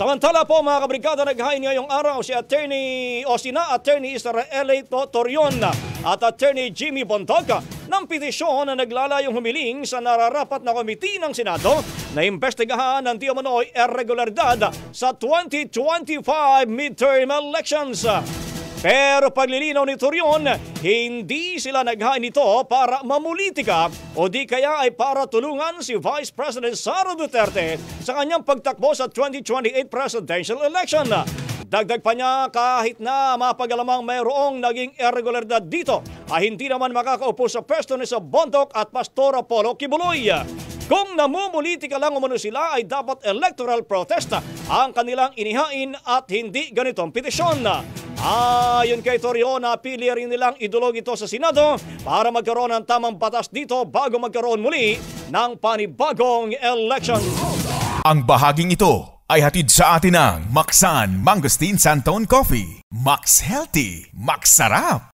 Samantala po mga kabrigada, naghain ngayong araw si sina Attorney Israel Torion at Attorney Jimmy Bontoc ng petisyon na naglalayong humiling sa nararapat na komite ng Senado na imbestigahan ng di umano'y irregularidad sa 2025 midterm elections. Pero paglilinaw ni Torion, hindi sila naghain nito para mamulitika o di kaya ay para tulungan si Vice President Sara Duterte sa kanyang pagtakbo sa 2028 presidential election. Dagdag pa niya, kahit na mapag-alamang mayroong naging irregularidad dito, ay hindi naman makakaupo sa pwesto ni sa Bontoc at Pastor Apollo Kibuloy. Kung namumulitika lang umano sila ay dapat electoral protest ang kanilang inihain at hindi ganitong petisyon. Ayon kay Torion, napili rin nilang idulog ito sa Senado para magkaroon ng tamang batas dito bago magkaroon muli ng panibagong election. Ang bahaging ito ay hatid sa atin ng Maxan Mangosteen Santon Coffee. Max Healthy, Max Sarap.